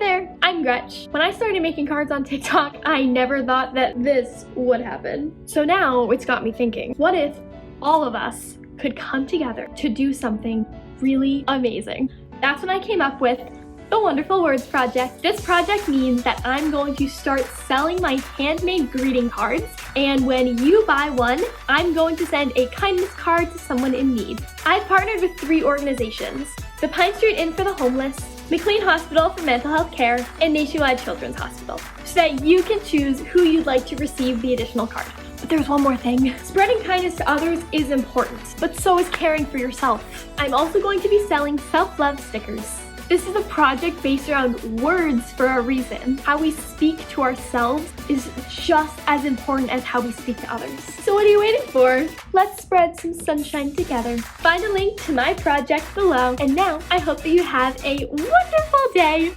there, I'm Gretch. When I started making cards on TikTok, I never thought that this would happen. So now it's got me thinking, what if all of us could come together to do something really amazing? That's when I came up with the Wonderful Words Project. This project means that I'm going to start selling my handmade greeting cards, and when you buy one, I'm going to send a kindness card to someone in need. I've partnered with 3 organizations: the Pine Street Inn for the Homeless, McLean Hospital for Mental Health Care, and Nationwide Children's Hospital, so that you can choose who you'd like to receive the additional card. But there's one more thing. Spreading kindness to others is important, but so is caring for yourself. I'm also going to be selling self-love stickers. This is a project based around words for a reason. How we speak to ourselves is just as important as how we speak to others. So what are you waiting for? Let's spread some sunshine together. Find a link to my project below. And now I hope that you have a wonderful day.